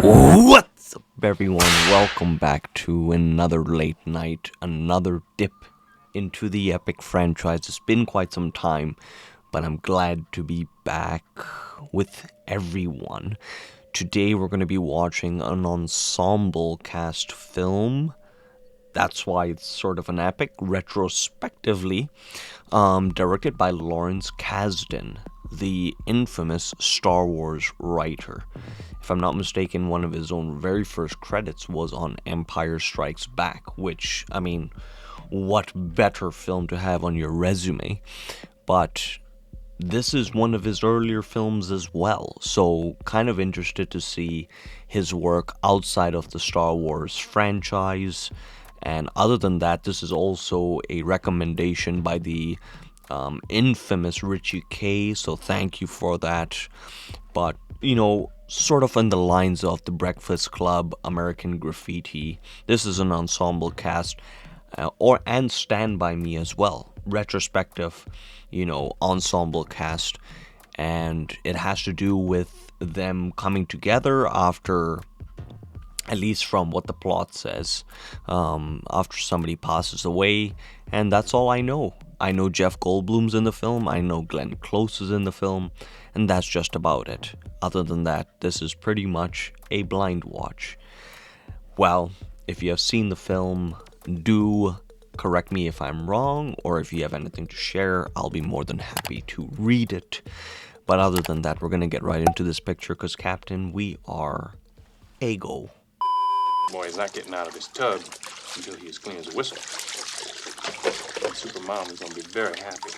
What's up, everyone? Welcome back to another late night, another dip into the epic franchise. It's been quite some time, but I'm glad to be back with everyone. Today we're going to be watching an ensemble cast film. That's why it's sort of an epic, retrospectively, directed by Lawrence Kasdan, the infamous Star Wars writer. If I'm not mistaken, one of his own very first credits was on Empire Strikes Back, which, I mean, what better film to have on your resume? But this is one of his earlier films as well, so kind of interested to see his work outside of the Star Wars franchise. And other than that, this is also a recommendation by the infamous Richie K, so thank you for that. But, you know, sort of in the lines of The Breakfast Club, American Graffiti, this is an ensemble cast, and Stand By Me as well. Retrospective, ensemble cast. And it has to do with them coming together after, at least from what the plot says, after somebody passes away, and that's all I know. I know Jeff Goldblum's in the film, I know Glenn Close is in the film, and that's just about it. Other than that, this is pretty much a blind watch. Well, if you have seen the film, do correct me if I'm wrong, or if you have anything to share, I'll be more than happy to read it. But other than that, we're gonna get right into this picture, because Captain, we are A-go. Boy, he's not getting out of his tub until he's as clean as a whistle. And Supermom is going to be very happy.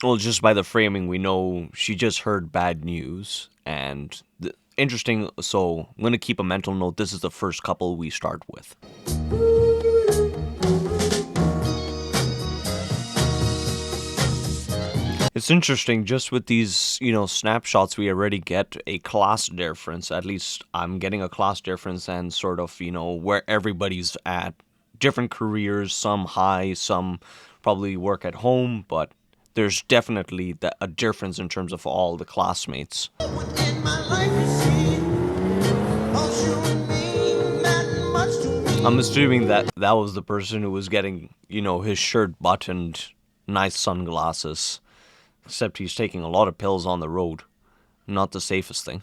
Well, just by the framing, we know she just heard bad news. And interesting, so I'm going to keep a mental note. This is the first couple we start with. It's interesting, just with these, snapshots, we already get a class difference. At least I'm getting a class difference and sort of, where everybody's at. Different careers, some high, some probably work at home, but there's definitely a difference in terms of all the classmates. I'm assuming that was the person who was getting, his shirt buttoned, nice sunglasses. Except he's taking a lot of pills on the road. Not the safest thing.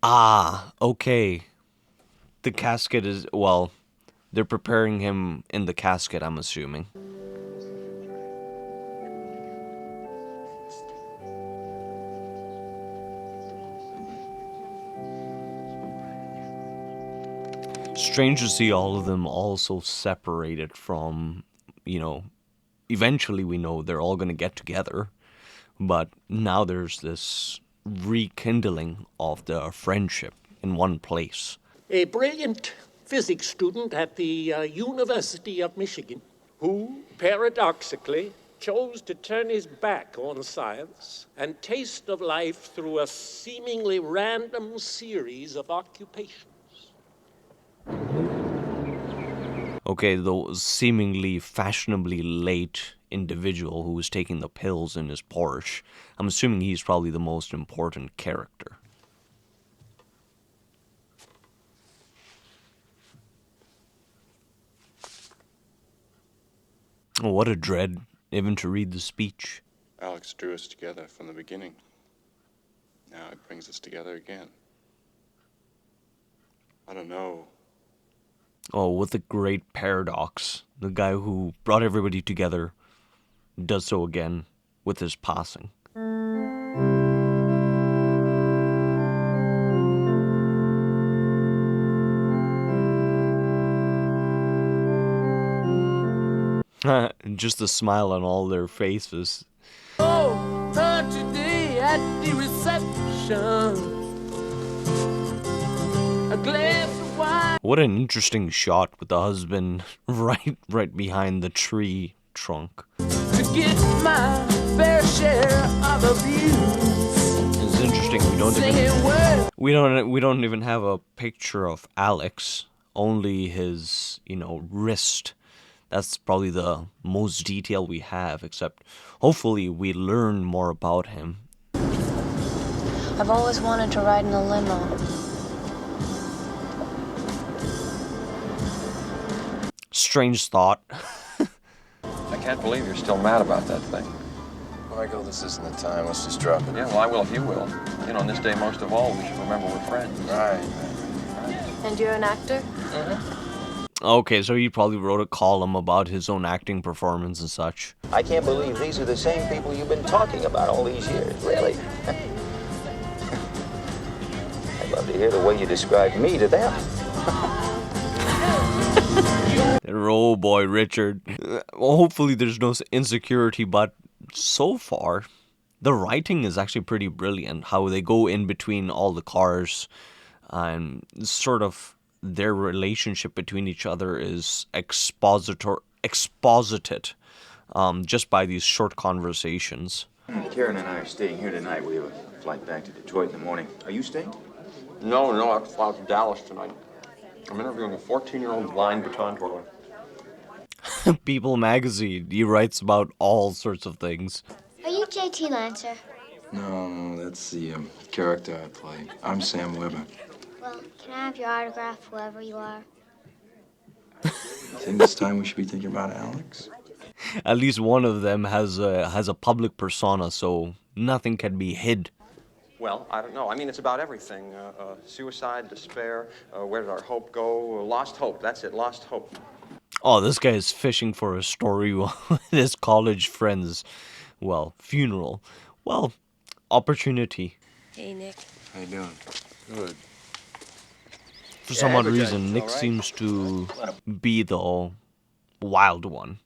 Ah, okay. The casket is, well, they're preparing him in the casket, I'm assuming. Strange to see all of them also separated from, eventually we know they're all going to get together. But now there's this rekindling of the friendship in one place. A brilliant physics student at the University of Michigan who, paradoxically, chose to turn his back on science and taste of life through a seemingly random series of occupations. Okay, the seemingly fashionably late individual who was taking the pills in his Porsche, I'm assuming he's probably the most important character. Oh, what a dread, even to read the speech. Alex drew us together from the beginning. Now it brings us together again. I don't know. Oh, what a great paradox. The guy who brought everybody together does so again with his passing. Just the smile on all their faces. Oh, her today at the reception. A glass of wine. What an interesting shot with the husband right behind the tree trunk. To get my fair share of abuse. It's interesting. We don't even have a picture of Alex. Only his, wrist That's probably the most detail we have, except hopefully we learn more about him. I've always wanted to ride in a limo. Strange thought. I can't believe you're still mad about that thing. Michael, this isn't the time. Let's just drop it. Yeah, well, I will if you will. You know, on this day most of all, we should remember we're friends. Right. And you're an actor? Okay, so he probably wrote a column about his own acting performance and such. I can't believe these are the same people you've been talking about all these years, really. I'd love to hear the way you describe me to them. Oh boy, Richard. Well, hopefully there's no insecurity, but so far, the writing is actually pretty brilliant. How they go in between all the cars and sort of their relationship between each other is exposited just by these short conversations. Karen and I are staying here tonight. We have a flight back to Detroit in the morning. Are you staying? No, I have to fly out to Dallas tonight. I'm interviewing a 14-year-old blind baton twirler. People magazine, he writes about all sorts of things. Are you JT Lancer? No, that's the character I play. I'm Sam Weber. Well, can I have your autograph, whoever you are? I think this time we should be thinking about Alex. At least one of them has a public persona, so nothing can be hid. Well, I don't know. I mean, it's about everything. Suicide, despair, where did our hope go? Lost hope. That's it, lost hope. Oh, this guy is fishing for a story with his college friend's, well, funeral. Well, opportunity. Hey, Nick. How you doing? Good. For some odd reason, Nick seems to be the wild one,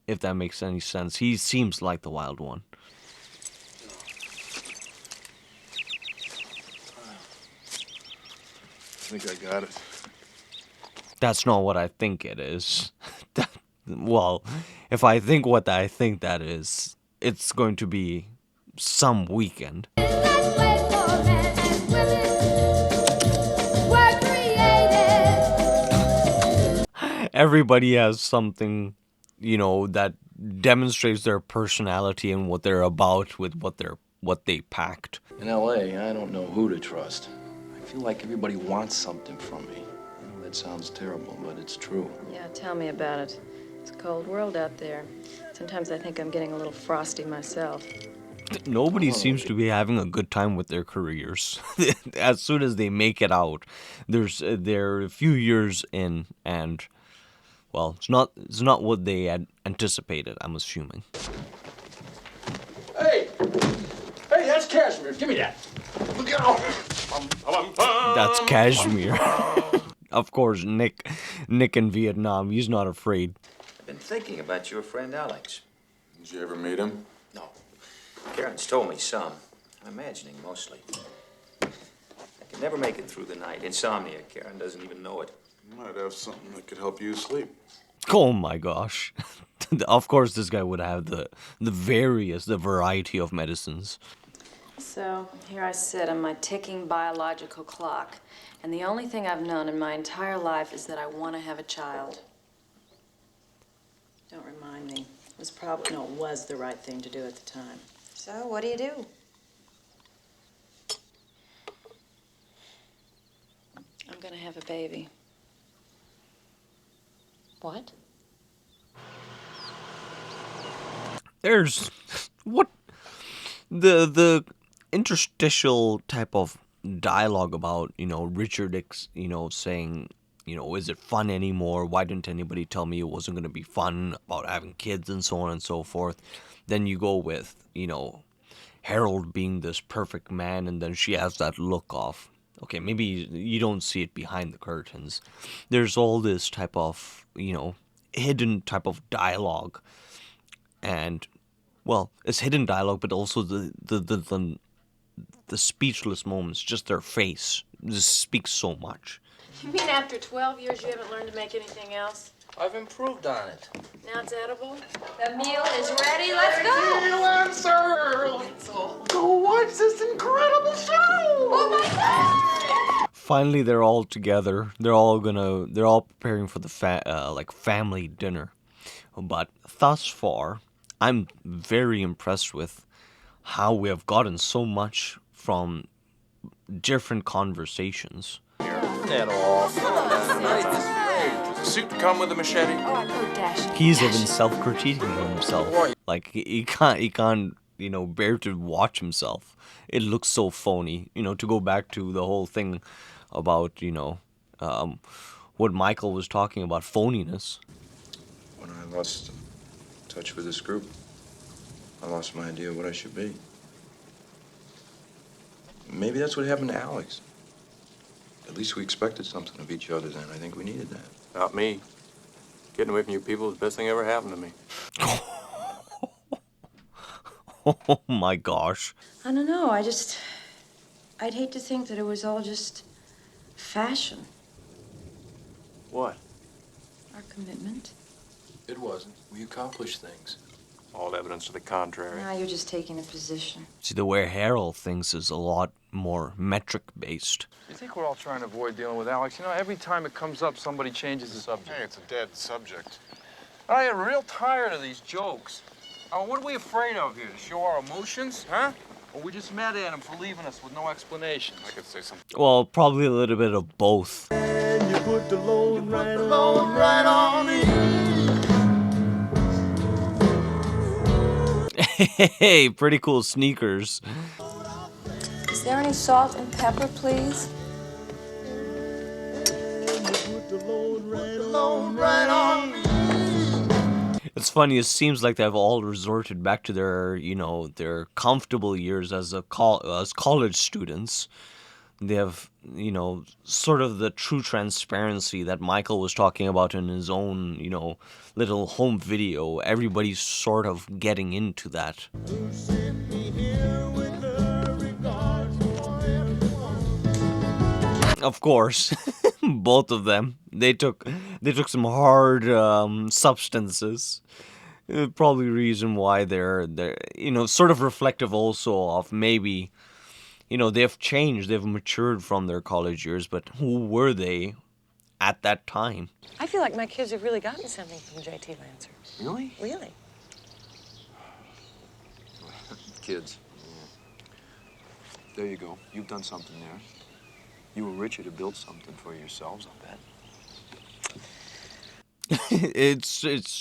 if that makes any sense. He seems like the wild one. I think I got it. That's not what I think it is. Well, if I think what I think that is, it's going to be some weekend. Everybody has something, that demonstrates their personality and what they're about with what they packed. In L.A., I don't know who to trust. I feel like everybody wants something from me. That sounds terrible, but it's true. Yeah, tell me about it. It's a cold world out there. Sometimes I think I'm getting a little frosty myself. Nobody seems to be having a good time with their careers. As soon as they make it out, they're a few years in, and well, it's not what they had anticipated, I'm assuming. Hey, that's Cashmere. Give me that. Look out! That's Kashmir. Of course, Nick in Vietnam, he's not afraid. I've been thinking about your friend Alex. Did you ever meet him? No. Karen's told me some. I'm imagining mostly. I can never make it through the night. Insomnia. Karen doesn't even know it. You might have something that could help you sleep. Oh my gosh. Of course this guy would have the variety of medicines. So, here I sit on my ticking biological clock, and the only thing I've known in my entire life is that I want to have a child. Don't remind me. It was the right thing to do at the time. So, what do you do? I'm gonna have a baby. What? There's what the interstitial type of dialogue about, Richard, saying, is it fun anymore? Why didn't anybody tell me it wasn't going to be fun about having kids and so on and so forth? Then you go with, Harold being this perfect man, and then she has that look off. Okay, maybe you don't see it behind the curtains. There's all this type of, hidden type of dialogue. And, well, it's hidden dialogue, but also the speechless moments, just their face, just speaks so much. You mean after 12 years you haven't learned to make anything else? I've improved on it. Now it's edible? The meal is ready, let's go! Go watch this incredible show! Oh my God! Finally, they're all together. They're all preparing for the family dinner. But thus far, I'm very impressed with how we have gotten so much from different conversations. That off. Suit come with a machete? He's even self-critiquing himself. Like he can't, bear to watch himself. It looks so phony. To go back to the whole thing about, what Michael was talking about, phoniness. When I lost touch with this group, I lost my idea of what I should be. Maybe that's what happened to Alex. At least we expected something of each other then. I think we needed that. Not me. Getting away from you people is the best thing ever happened to me. Oh my gosh. I don't know, I'd hate to think that it was all just fashion. What? Our commitment. It wasn't. We accomplished things. All evidence to the contrary. Now you're just taking a position. See, the way Harold thinks is a lot more metric-based. You think we're all trying to avoid dealing with Alex? Every time it comes up, somebody changes the subject. Hey, it's a dead subject. I get real tired of these jokes. Oh, what are we afraid of here? To show our emotions, huh? Or we just mad at him for leaving us with no explanation? I could say something. Well, probably a little bit of both. And you put the load right on me. Hey, pretty cool sneakers. Is there any salt and pepper, please? It's funny, it seems like they've all resorted back to their, their comfortable years as as college students. They have, sort of the true transparency that Michael was talking about in his own, little home video. Everybody's sort of getting into that. Of course, both of them. They took some hard substances. Probably reason why they're sort of reflective also of maybe, they've changed, they've matured from their college years, but who were they at that time? I feel like my kids have really gotten something from J.T. Lancer. Really? Really. Kids. There you go. You've done something there. You and Richard have built something for yourselves, I bet.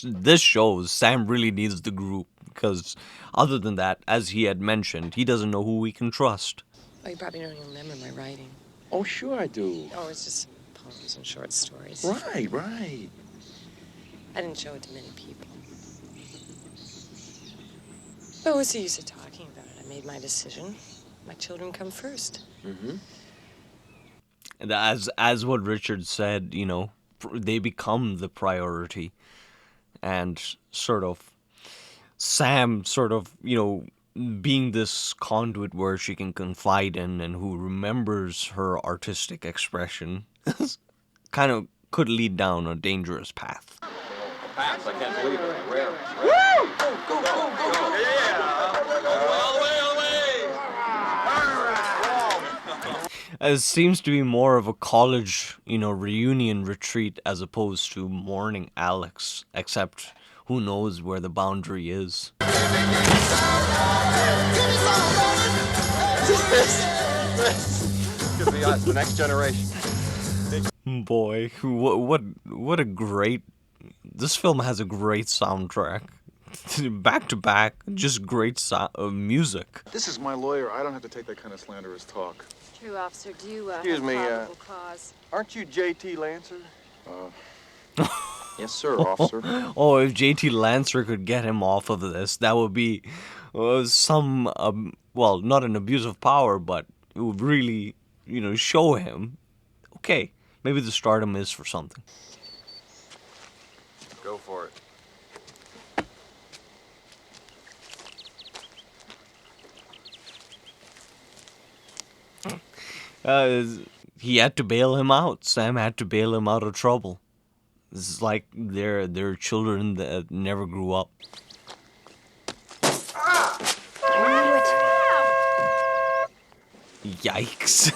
This shows Sam really needs the group, because other than that, as he had mentioned, he doesn't know who we can trust. Oh, you probably don't even remember my writing. Oh, sure I do. Oh, it's just poems and short stories. Right. I didn't show it to many people. But what's the use of talking about it? I made my decision. My children come first. Mm-hmm. And as what Richard said, they become the priority. And sort of Sam being this conduit where she can confide in and who remembers her artistic expression kind of could lead down a dangerous path. Pass, I can't believe it. Rare. Go. It seems to be more of a college, reunion retreat as opposed to mourning Alex, except who knows where the boundary is. Could be us, the next generation. Boy, what a great... This film has a great soundtrack. Back to back, just great music. This is my lawyer. I don't have to take that kind of slanderous talk. True, officer. Do you Excuse have me, probable cause? Aren't you J.T. Lancer? Yes, sir, officer. Oh, if J.T. Lancer could get him off of this, that would be some, not an abuse of power, but it would really, show him, okay, maybe the stardom is for something. Go for it. He had to bail him out. Sam had to bail him out of trouble. This is like they're children that never grew up. Yikes.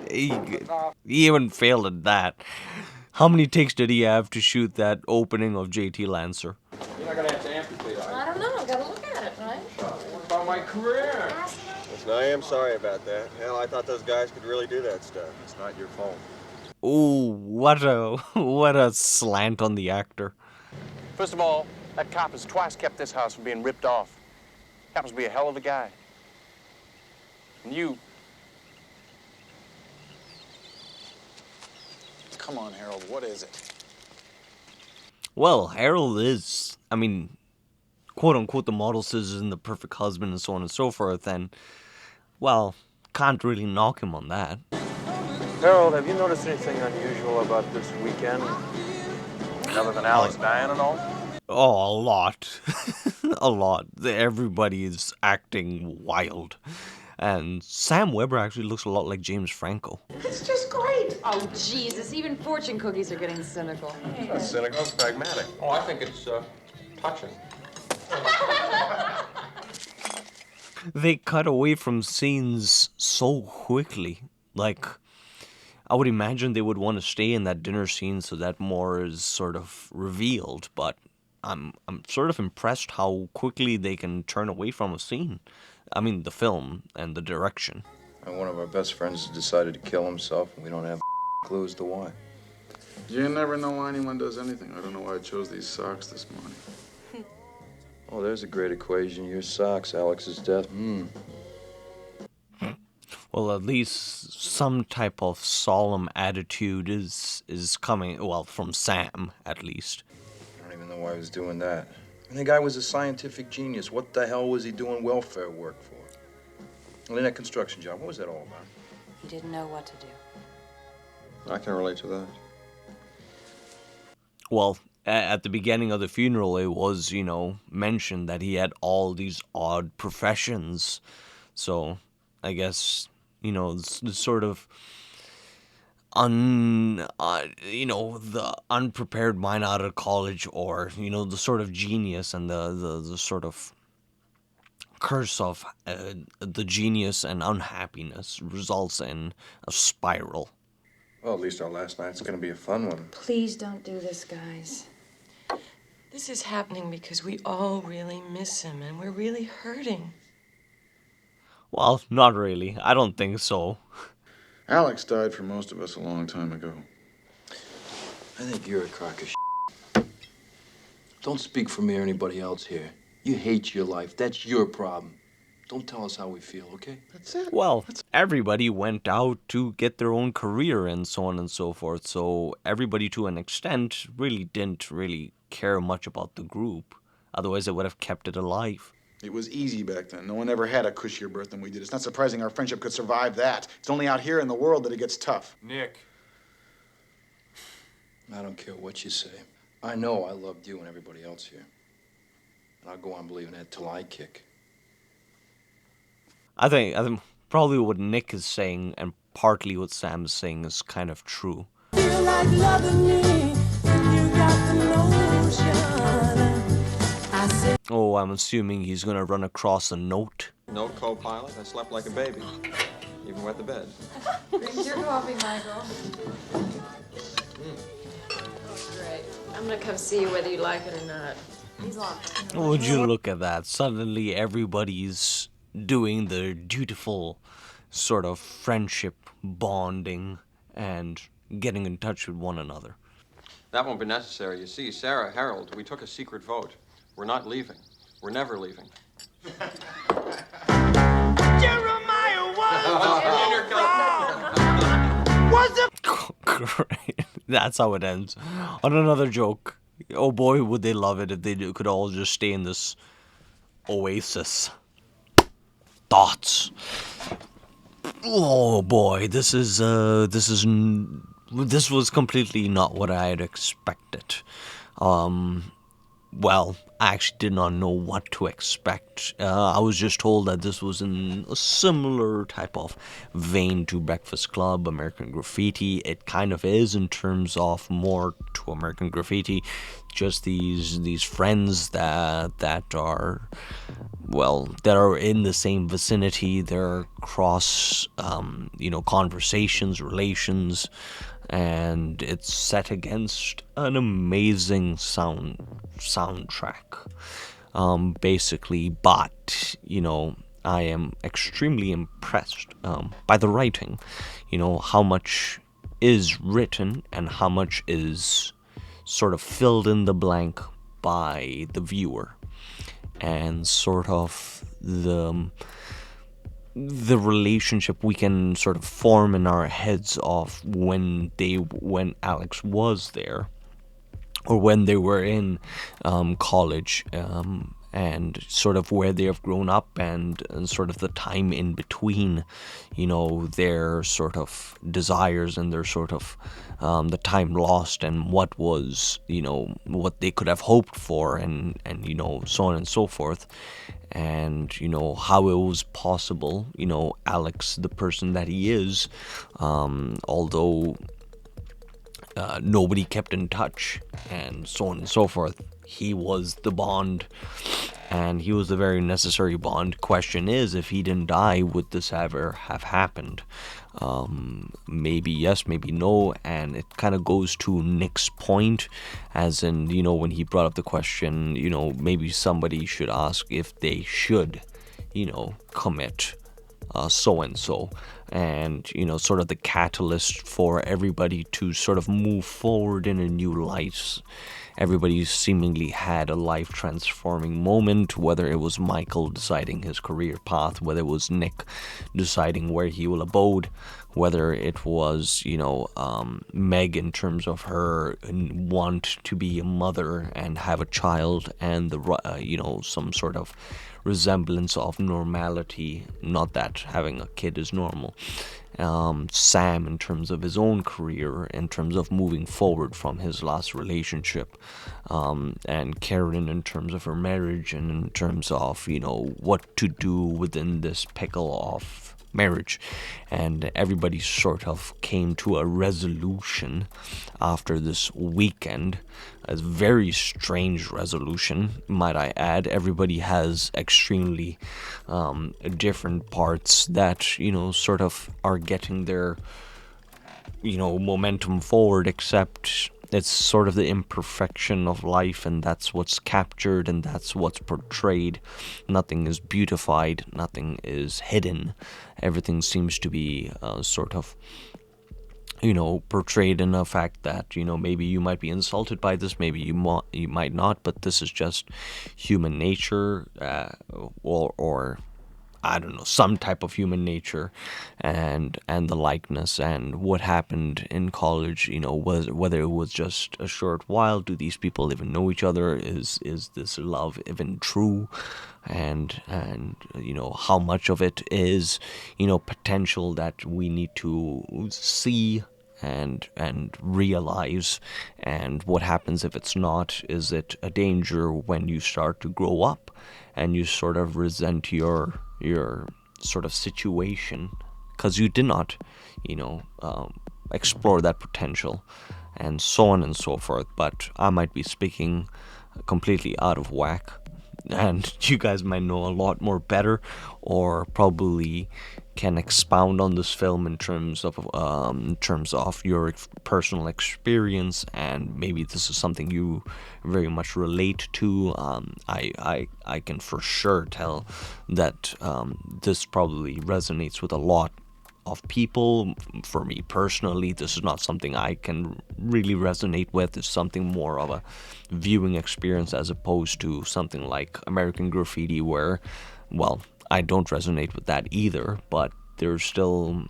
He even failed at that. How many takes did he have to shoot that opening of JT Lancer? You're not gonna have to amputate, are you? I don't know. I've got to look at it, right? What about my career? Listen, I am sorry about that. Hell, I thought those guys could really do that stuff. It's not your fault. Ooh, what a slant on the actor. First of all, that cop has twice kept this house from being ripped off. Happens to be a hell of a guy. And you... Come on, Harold, what is it? Well, Harold is, I mean, quote-unquote, the model citizen, the perfect husband, and so on and so forth, and, well, can't really knock him on that. Harold, have you noticed anything unusual about this weekend? Other than Alex dying and all? Oh, a lot. A lot. Everybody is acting wild. And Sam Weber actually looks a lot like James Franco. It's just great. Oh, Jesus. Even fortune cookies are getting cynical. It's not cynical, it's pragmatic. Oh, I think it's, touching. They cut away from scenes so quickly. Like, I would imagine they would want to stay in that dinner scene so that more is sort of revealed, but I'm sort of impressed how quickly they can turn away from a scene. I mean, the film and the direction. And one of our best friends has decided to kill himself, and we don't have clues to why. You never know why anyone does anything. I don't know why I chose these socks this morning. Oh, there's a great equation. Your socks, Alex's death. Well, at least some type of solemn attitude is coming, well, from Sam, at least. I don't even know why he was doing that. And the guy was a scientific genius. What the hell was he doing welfare work for? Well, in that construction job, what was that all about? He didn't know what to do. I can relate to that. Well, at the beginning of the funeral, it was, mentioned that he had all these odd professions. So, I guess, the sort of the unprepared mind out of college, or, the sort of genius and the sort of curse of the genius and unhappiness results in a spiral. Well, at least our last night's gonna be a fun one. Please don't do this, guys. This is happening because we all really miss him and we're really hurting. Well, not really. I don't think so. Alex died for most of us a long time ago. I think you're a crock of shit. Don't speak for me or anybody else here. You hate your life. That's your problem. Don't tell us how we feel, okay? That's it. Well, everybody went out to get their own career and so on and so forth. So everybody, to an extent, really didn't care much about the group. Otherwise, they would have kept it alive. It was easy back then. No one ever had a cushier birth than we did. It's not surprising our friendship could survive that. It's only out here in the world that it gets tough. Nick. I don't care what you say. I know I loved you and everybody else here. And I'll go on believing that till I kick. I think probably what Nick is saying and partly what Sam is saying is kind of true. Feel like loving me, you got the notion. I said, Oh, I'm assuming he's gonna run across a note. Note co-pilot, I slept like a baby. Even wet the bed. Bring your coffee, Michael. Great. I'm gonna come see you whether you like it or not. He's locked. Would you look at that? Suddenly everybody's doing the dutiful sort of friendship bonding and getting in touch with one another. That won't be necessary. You see, Sarah, Harold, we took a secret vote. We're not leaving. We're never leaving. Jeremiah Great. That's how it ends. On another joke. Oh boy, would they love it if they could all just stay in this oasis. Thoughts. Oh boy, this was completely not what I had expected. Well, I actually did not know what to expect. I was just told that this was in a similar type of vein to Breakfast Club, American Graffiti. It kind of is in terms of more to American Graffiti. Just these friends that are in the same vicinity. They're cross, conversations, relations, and it's set against an amazing soundtrack. Basically, but I am extremely impressed by the writing. How much is written and how much is sort of filled in the blank by the viewer, and sort of the relationship we can sort of form in our heads of when Alex was there, or when they were in college, and sort of where they have grown up, and sort of the time in between, their sort of desires and their sort of the time lost, and what was, what they could have hoped for, and so on and so forth. And how it was possible, Alex, the person that he is, although nobody kept in touch, and so on and so forth, he was the bond, and he was the very necessary bond. Question is, if he didn't die, would this ever have happened? Maybe yes, maybe no. And it kind of goes to Nick's point, as in, when he brought up the question, maybe somebody should ask if they should, commit so and so, and sort of the catalyst for everybody to sort of move forward in a new light. Everybody seemingly had a life transforming moment, whether it was Michael deciding his career path, whether it was Nick deciding where he will abode, whether it was Meg in terms of her want to be a mother and have a child, and the some sort of resemblance of normality, not that having a kid is normal. Sam in terms of his own career, in terms of moving forward from his last relationship, and Karen in terms of her marriage, and in terms of what to do within this pickle of marriage. And everybody sort of came to a resolution after this weekend, a very strange resolution, might I add. Everybody has extremely different parts that sort of are getting their momentum forward, except it's sort of the imperfection of life, and that's what's captured, and that's what's portrayed. Nothing is beautified, nothing is hidden. Everything seems to be sort of portrayed in a fact that maybe you might be insulted by this, maybe you might not, but this is just human nature, or I don't know, some type of human nature, and the likeness, and what happened in college, whether it was just a short while. Do these people even know each other? Is this love even true? And how much of it is potential that we need to see and realize, and what happens if it's not? Is it a danger when you start to grow up and you sort of resent your sort of situation because you did not explore that potential, and so on and so forth? But I might be speaking completely out of whack, and you guys might know a lot more better, or probably can expound on this film in terms of your personal experience, and maybe this is something you very much relate to. I can for sure tell that this probably resonates with a lot of people. For me personally, this is not something I can really resonate with. It's something more of a viewing experience, as opposed to something like American Graffiti, where, well, I don't resonate with that either, but there's still,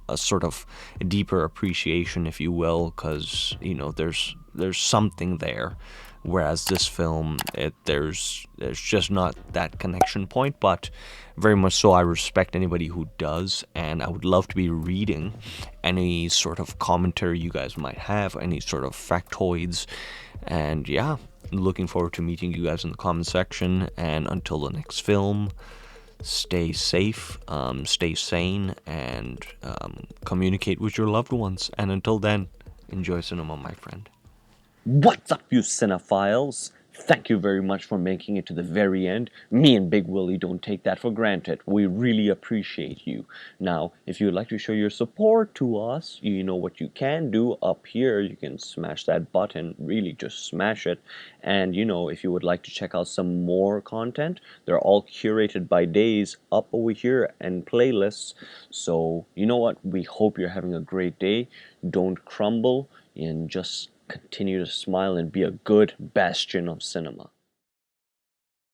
a sort of a deeper appreciation, if you will, because, there's something there. Whereas this film, there's just not that connection point, but very much so I respect anybody who does, and I would love to be reading any sort of commentary you guys might have, any sort of factoids, and yeah, looking forward to meeting you guys in the comment section. And until the next film, stay safe, stay sane, and communicate with your loved ones. And until then, enjoy cinema, my friend. What's up, you cinephiles? Thank you very much for making it to the very end. Me and Big Willie don't take that for granted. We really appreciate you. Now, if you'd like to show your support to us, you know what you can do up here. You can smash that button, really just smash it. And you know, if you would like to check out some more content, they're all curated by days up over here and playlists. So, you know what? We hope you're having a great day. Don't crumble and just continue to smile and be a good bastion of cinema.